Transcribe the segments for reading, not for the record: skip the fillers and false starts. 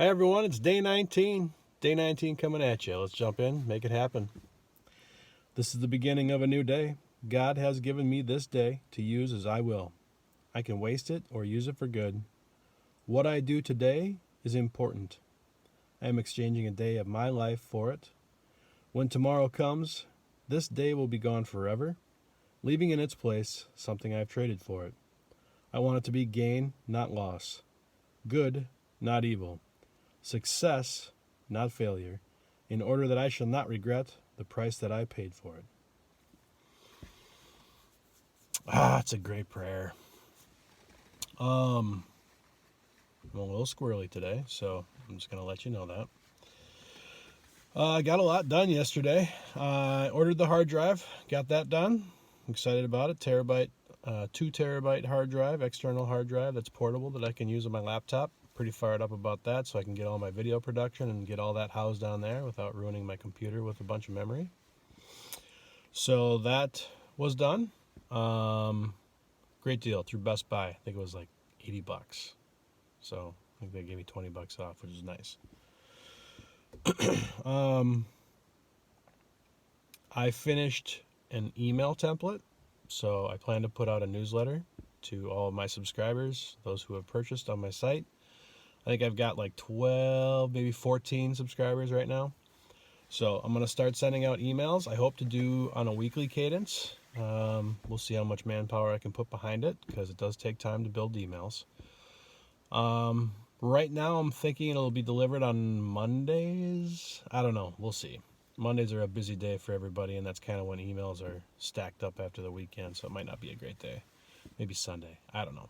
Hi everyone, it's day 19. Day 19 coming at you. Let's jump in, make it happen. This is the beginning of a new day. God has given me this day to use as I will. I can waste it or use it for good. What I do today is important. I am exchanging a day of my life for it. When tomorrow comes, this day will be gone forever, leaving in its place something I've traded for it. I want it to be gain, not loss. Good, not evil. Success, not failure, in order that I shall not regret the price that I paid for it. It's a great prayer. I'm a little squirrely today, so I'm just going to let you know that. I got a lot done yesterday. I ordered the hard drive, got that done. I'm excited about it. 2 terabyte hard drive, external hard drive that's portable that I can use on my laptop. Pretty fired up about that, so I can get all my video production and get all that housed on there without ruining my computer with a bunch of memory. So that was done. Great deal through Best Buy. I think it was like $80. So I think they gave me $20 off, which is nice. I finished an email template, so I plan to put out a newsletter to all of my subscribers, those who have purchased on my site. I think I've got like 12, maybe 14 subscribers right now. So I'm going to start sending out emails. I hope to do on a weekly cadence. We'll see how much manpower I can put behind it, because it does take time to build emails. Right now I'm thinking it'll be delivered on Mondays. I don't know. We'll see. Mondays are a busy day for everybody, and that's kind of when emails are stacked up after the weekend, so it might not be a great day. Maybe Sunday. I don't know.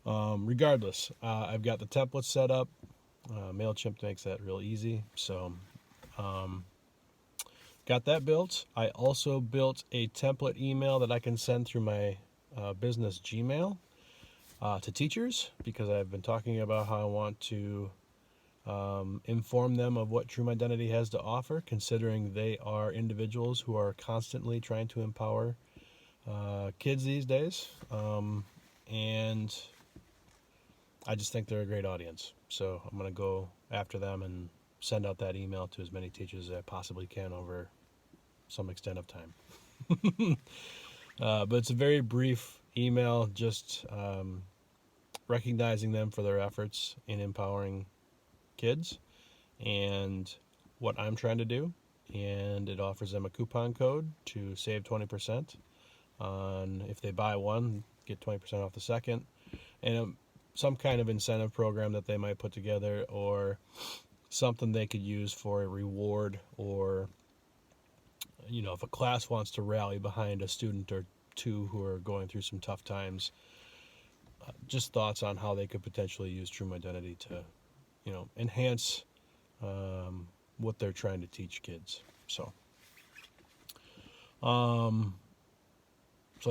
Regardless, I've got the templates set up. MailChimp makes that real easy. So, got that built. I also built a template email that I can send through my business Gmail to teachers, because I've been talking about how I want to inform them of what True Mydentity has to offer, considering they are individuals who are constantly trying to empower kids these days. And I just think they're a great audience. So I'm going to go after them and send out that email to as many teachers as I possibly can over some extent of time. But it's a very brief email, just recognizing them for their efforts in empowering kids and what I'm trying to do. And it offers them a coupon code to save 20% on, if they buy one, get 20% off the second. And some kind of incentive program that they might put together, or something they could use for a reward, or if a class wants to rally behind a student or two who are going through some tough times, just thoughts on how they could potentially use True Mydentity to enhance what they're trying to teach kids. So I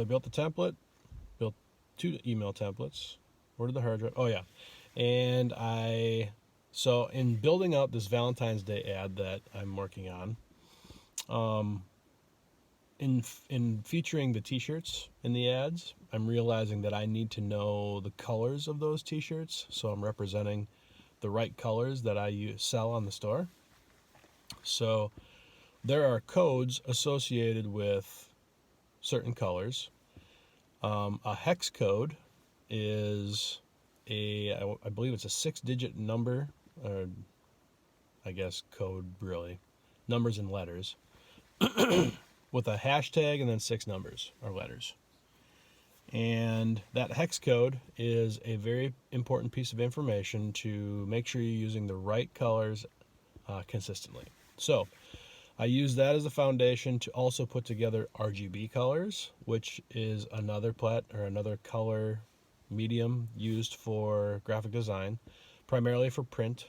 built the template, built 2 email templates, ordered the hard drive. Oh yeah. And so in building out this Valentine's Day ad that I'm working on, in featuring the t-shirts in the ads, I'm realizing that I need to know the colors of those t-shirts, so I'm representing the right colors that I sell on the store. So there are codes associated with certain colors. A hex code is I believe it's a 6-digit number, or I guess code, really, numbers and letters, with a hashtag and then 6 numbers or letters. And that hex code is a very important piece of information to make sure you're using the right colors consistently. So I use that as a foundation to also put together RGB colors, which is another color medium used for graphic design, primarily for print.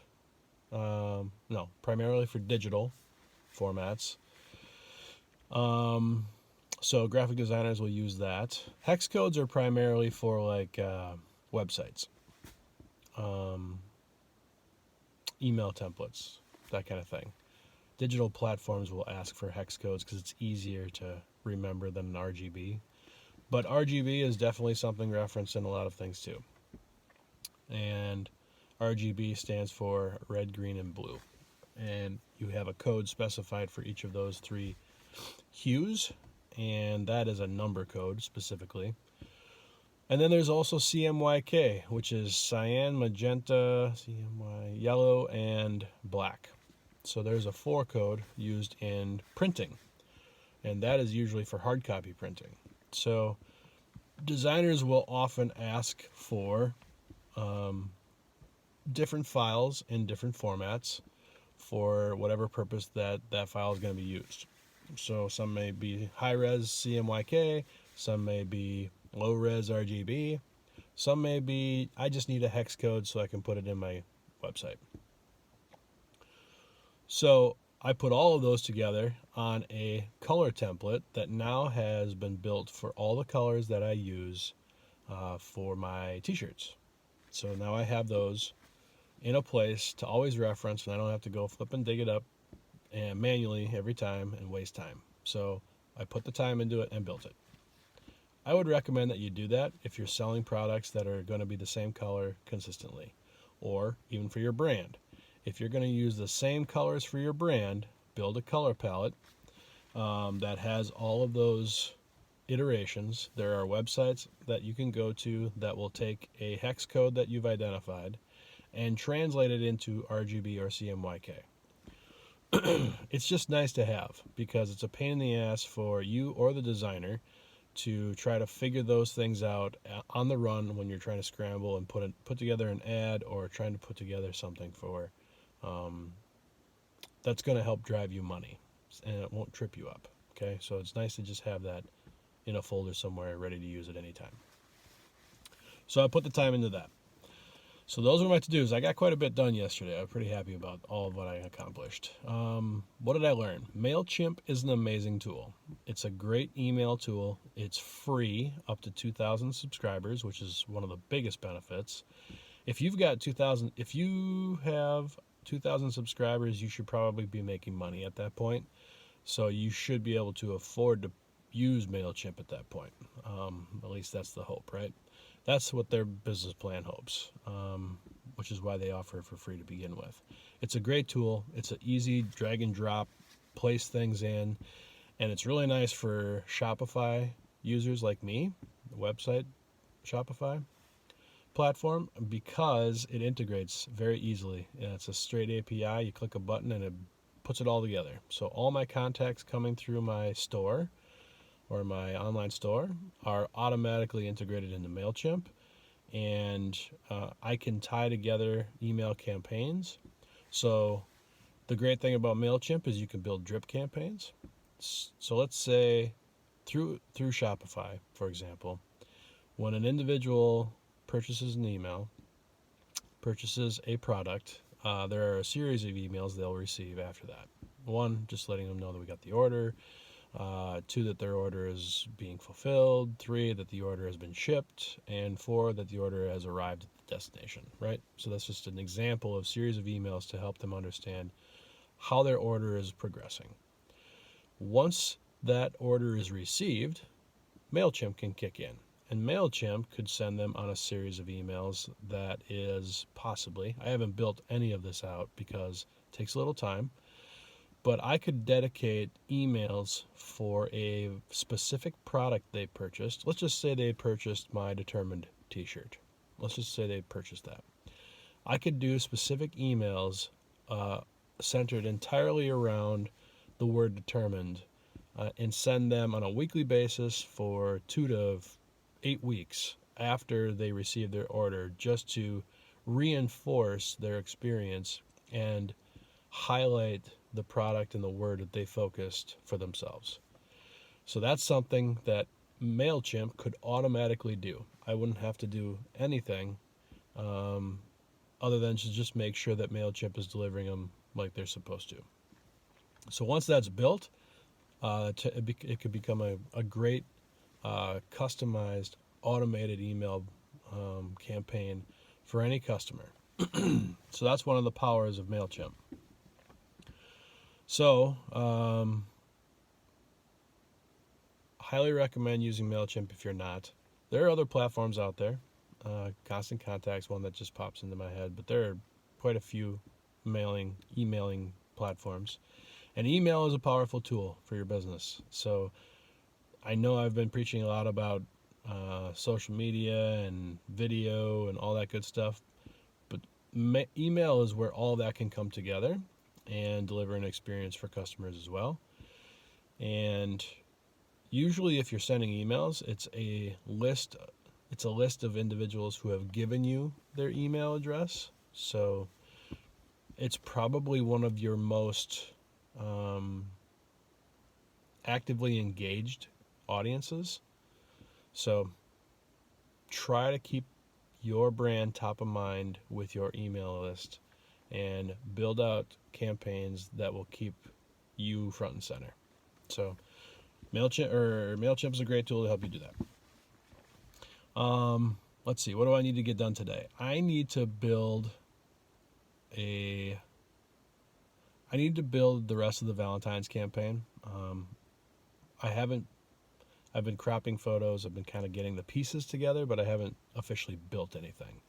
Primarily for digital formats. So graphic designers will use that. Hex codes are primarily for like websites, email templates, that kind of thing. Digital platforms will ask for hex codes because it's easier to remember than an RGB. But RGB is definitely something referenced in a lot of things too. And RGB stands for red, green, and blue. And you have a code specified for each of those three hues, and that is a number code specifically. And then there's also CMYK, which is cyan, magenta, yellow, and black. So there's a 4 code used in printing, and that is usually for hard copy printing. So designers will often ask for different files in different formats for whatever purpose that file is going to be used. So some may be high-res CMYK, some may be low-res RGB, some may be I just need a hex code so I can put it in my website. So I put all of those together on a color template that now has been built for all the colors that I use for my t-shirts. So now I have those in a place to always reference, and I don't have to go flip and dig it up and manually every time and waste time. So I put the time into it and built it. I would recommend that you do that if you're selling products that are going to be the same color consistently, or even for your brand. If you're going to use the same colors for your brand, build a color palette that has all of those iterations. There are websites that you can go to that will take a hex code that you've identified and translate it into RGB or CMYK. It's just nice to have because it's a pain in the ass for you or the designer to try to figure those things out on the run when you're trying to scramble and put together an ad or trying to put together something for that's going to help drive you money and it won't trip you up. Okay, so it's nice to just have that in a folder somewhere ready to use at any time. So I put the time into that. So those were my to-dos. I got quite a bit done yesterday. I'm pretty happy about all of what I accomplished. What did I learn? MailChimp is an amazing tool. It's a great email tool. It's free up to 2,000 subscribers, which is one of the biggest benefits. If you have 2,000 subscribers, you should probably be making money at that point. So you should be able to afford to use MailChimp at that point. At least that's the hope, right? That's what their business plan hopes, which is why they offer it for free to begin with. It's a great tool. It's an easy drag and drop, place things in, and it's really nice for Shopify users like me, the website Shopify platform, because it integrates very easily. It's a straight API. You click a button and it puts it all together. So all my contacts coming through my store or my online store are automatically integrated into MailChimp, and I can tie together email campaigns. So the great thing about MailChimp is you can build drip campaigns. So let's say through Shopify, for example, when an individual purchases an email, purchases a product, there are a series of emails they'll receive after that. 1, just letting them know that we got the order. 2, that their order is being fulfilled. 3, that the order has been shipped. And 4, that the order has arrived at the destination, right? So that's just an example of a series of emails to help them understand how their order is progressing. Once that order is received, MailChimp can kick in. And MailChimp could send them on a series of emails that is possibly, I haven't built any of this out because it takes a little time, but I could dedicate emails for a specific product they purchased. Let's just say they purchased my Determined t-shirt. Let's just say they purchased that. I could do specific emails centered entirely around the word determined and send them on a weekly basis for 2 to 8 weeks after they receive their order, just to reinforce their experience and highlight the product and the word that they focused for themselves. So that's something that MailChimp could automatically do. I wouldn't have to do anything other than to just make sure that MailChimp is delivering them like they're supposed to. So once that's built, it could become a great customized automated email campaign for any customer. So that's one of the powers of MailChimp. So highly recommend using MailChimp if you're not. There are other platforms out there. Constant Contact's one that just pops into my head, but there are quite a few emailing platforms. And email is a powerful tool for your business. So I know I've been preaching a lot about social media and video and all that good stuff, but email is where all that can come together and deliver an experience for customers as well. And usually if you're sending emails, it's a list of individuals who have given you their email address. So it's probably one of your most actively engaged audiences. So try to keep your brand top of mind with your email list and build out campaigns that will keep you front and center. So MailChimp is a great tool to help you do that. Let's see, what do I need to get done today? I need to build the rest of the Valentine's campaign. I've been cropping photos. I've been kind of getting the pieces together, but I haven't officially built anything.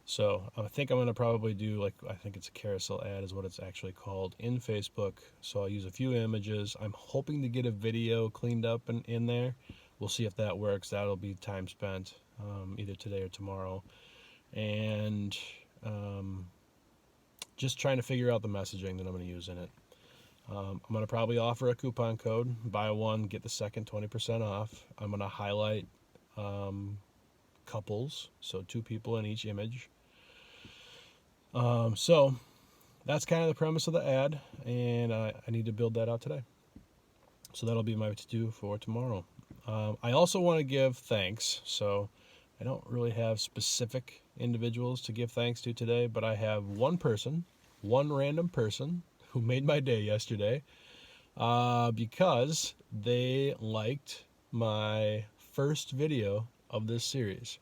So I think I'm going to probably do, I think it's a carousel ad is what it's actually called in Facebook. So I'll use a few images. I'm hoping to get a video cleaned up in there. We'll see if that works. That'll be time spent either today or tomorrow. And just trying to figure out the messaging that I'm going to use in it. I'm going to probably offer a coupon code, buy one, get the second 20% off. I'm going to highlight couples, so 2 people in each image. So that's kind of the premise of the ad, and I need to build that out today. So that'll be my to-do for tomorrow. I also want to give thanks. So I don't really have specific individuals to give thanks to today, but I have one random person who made my day yesterday because they liked my first video of this series.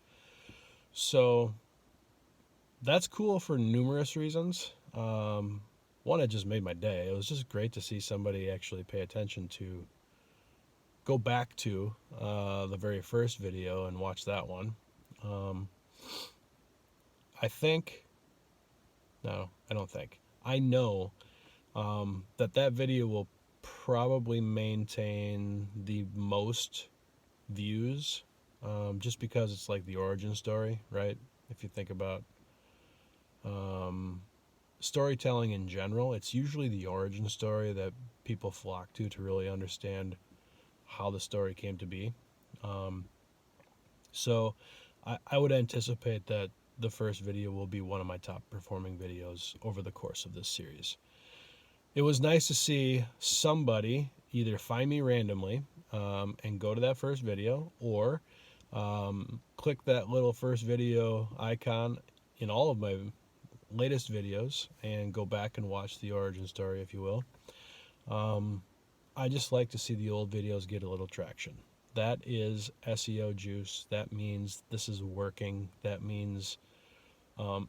So that's cool for numerous reasons. One, it just made my day. It was just great to see somebody actually pay attention to go back to the very first video and watch that one. I know that video will probably maintain the most views just because it's like the origin story, right? If you think about storytelling in general, it's usually the origin story that people flock to really understand how the story came to be. So I would anticipate that the first video will be one of my top performing videos over the course of this series. It was nice to see somebody either find me randomly and go to that first video, or click that little first video icon in all of my latest videos and go back and watch the origin story, if you will. I just like to see the old videos get a little traction. That is SEO juice. That means this is working. That means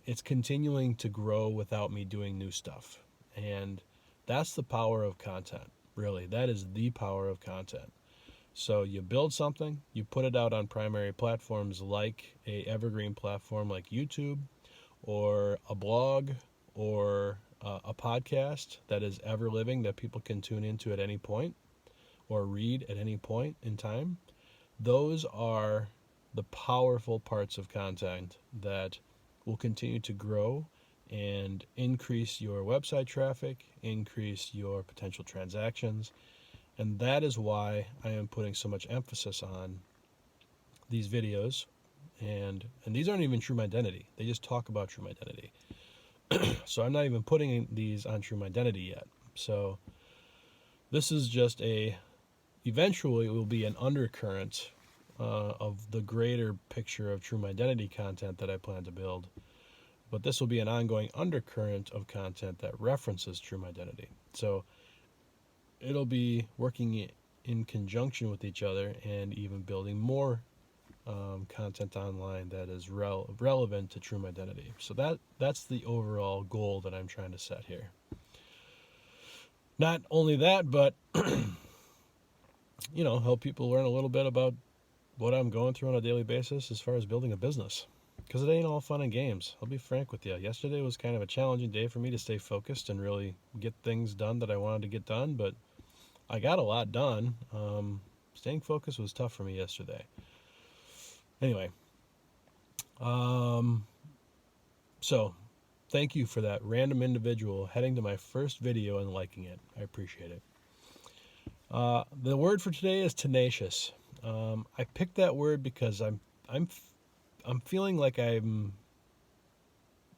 it's continuing to grow without me doing new stuff. And that's the power of content, really. That is the power of content. So you build something, you put it out on primary platforms like a evergreen platform like YouTube, or a blog, or a podcast that is ever living that people can tune into at any point or read at any point in time. Those are the powerful parts of content that will continue to grow and increase your website traffic, increase your potential transactions. And that is why I am putting so much emphasis on these videos. And these aren't even True Mydentity. They just talk about True Mydentity. So I'm not even putting these on True Mydentity yet. So this is just eventually it will be an undercurrent of the greater picture of True Mydentity content that I plan to build. But this will be an ongoing undercurrent of content that references True Mydentity. So it'll be working in conjunction with each other and even building more content online that is relevant to True Mydentity. So that's the overall goal that I'm trying to set here. Not only that, but help people learn a little bit about what I'm going through on a daily basis as far as building a business. because it ain't all fun and games. I'll be frank with you. Yesterday was kind of a challenging day for me to stay focused and really get things done that I wanted to get done, but I got a lot done. Staying focused was tough for me yesterday. Anyway, so thank you for that random individual heading to my first video and liking it. I appreciate it. The word for today is tenacious. I picked that word because I'm feeling like I'm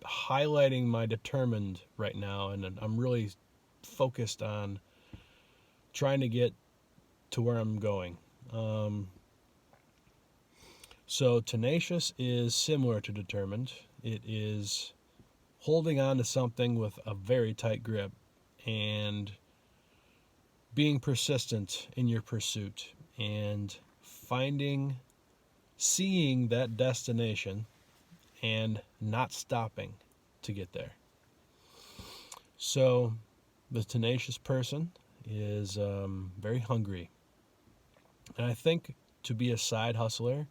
highlighting my determined right now, and I'm really focused on trying to get to where I'm going. So tenacious is similar to determined. It is holding on to something with a very tight grip and being persistent in your pursuit and seeing that destination and not stopping to get there. So the tenacious person is very hungry. And I think to be a side hustler,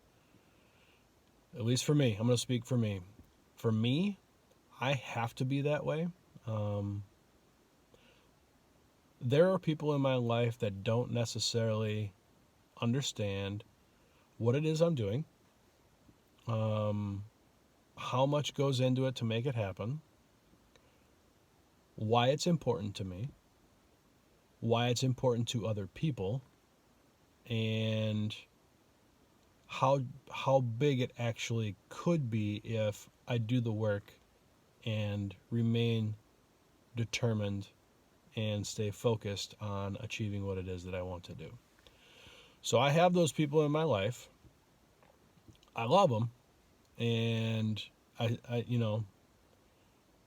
at least for me, I'm going to speak for me. For me, I have to be that way. There are people in my life that don't necessarily understand what it is I'm doing, how much goes into it to make it happen, why it's important to me, why it's important to other people, and how big it actually could be if I do the work and remain determined and stay focused on achieving what it is that I want to do. So I have those people in my life. I love them, and I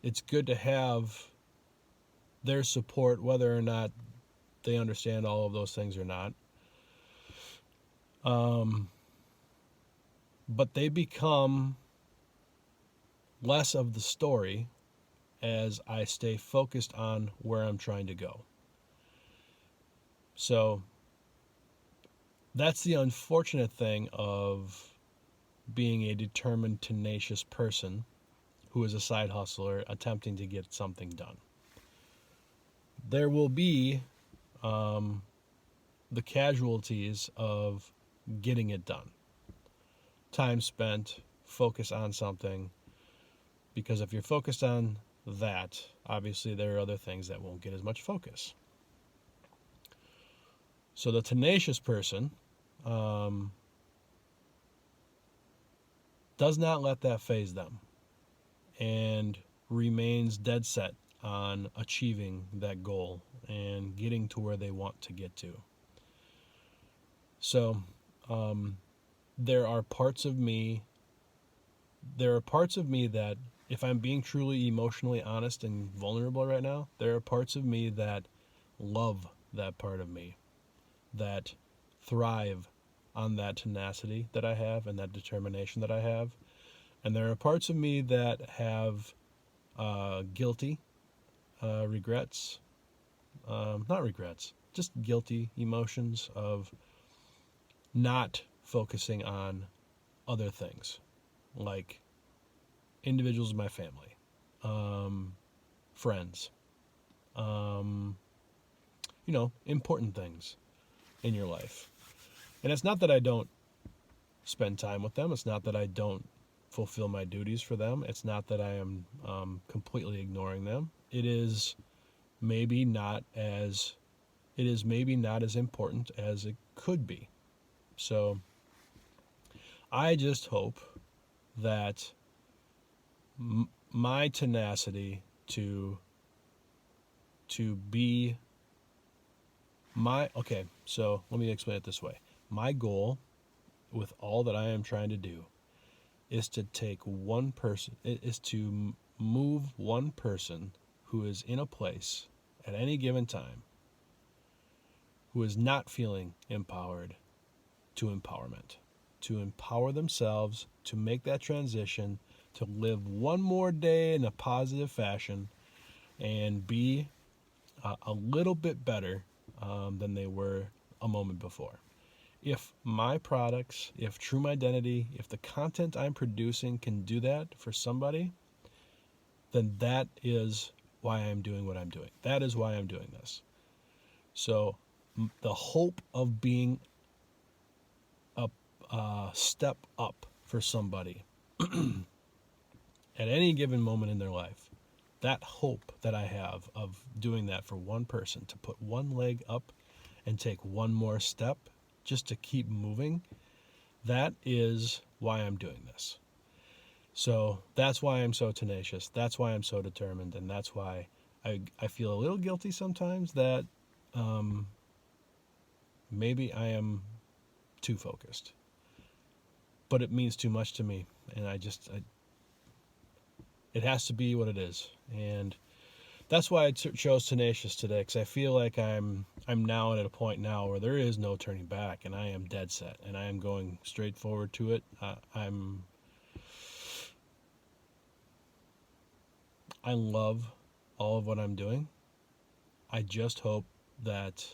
it's good to have their support, whether or not they understand all of those things or not. But they become less of the story as I stay focused on where I'm trying to go. So that's the unfortunate thing of being a determined, tenacious person who is a side hustler attempting to get something done. There will be the casualties of getting it done. Time spent, focus on something, because if you're focused on that, obviously there are other things that won't get as much focus. So the tenacious person does not let that faze them and remains dead set on achieving that goal and getting to where they want to get to. So there are parts of me that, if I'm being truly emotionally honest and vulnerable right now, there are parts of me that love that part of me, that thrive on that tenacity that I have and that determination that I have. And there are parts of me that have guilty regrets, not regrets, just guilty emotions of not focusing on other things, like individuals in my family, friends, important things in your life. And it's not that I don't spend time with them. It's not that I don't fulfill my duties for them. It's not that I am completely ignoring them. It is maybe not as important as it could be. So I just hope that my tenacity to be so let me explain it this way. My goal with all that I am trying to do is to move one person who is in a place at any given time who is not feeling empowered to empowerment, to empower themselves, to make that transition, to live one more day in a positive fashion and be a little bit better than they were a moment before. if my products, if True Mydentity, if the content I'm producing can do that for somebody, then that is why I'm doing what I'm doing. That is why I'm doing this. So the hope of being a step up for somebody at any given moment in their life, that hope that I have of doing that for one person, to put one leg up and take one more step just to keep moving, that is why I'm doing this. So that's why I'm so tenacious. That's why I'm so determined. And that's why I feel a little guilty sometimes that maybe I am too focused. But it means too much to me. And it has to be what it is. And that's why I chose Tenacious today, because I feel like I'm now at a point now where there is no turning back, and I am dead set, and I am going straight forward to it. I love all of what I'm doing. I just hope that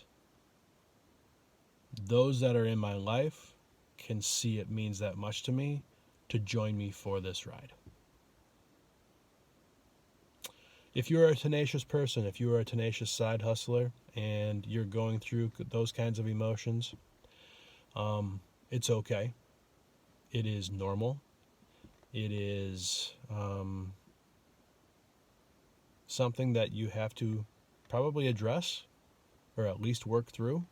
those that are in my life can see it means that much to me to join me for this ride. If you're a tenacious person, if you are a tenacious side hustler and you're going through those kinds of emotions, it's okay. It is normal. It is something that you have to probably address or at least work through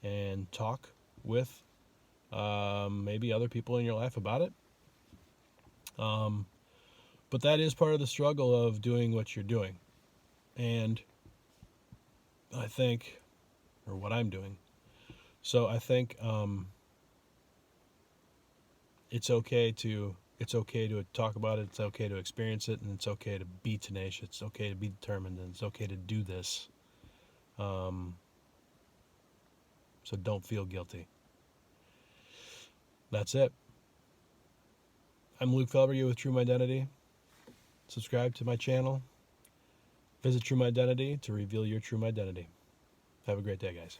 and talk with maybe other people in your life about it. But that is part of the struggle of doing what you're doing. And I think, or what I'm doing. So I think it's okay to talk about it. It's okay to experience it, and it's okay to be tenacious. It's okay to be determined, and it's okay to do this. So don't feel guilty. That's it. I'm Luke Felber with True Mydentity. Subscribe to my channel. Visit True Mydentity to reveal your true identity. Have a great day, guys.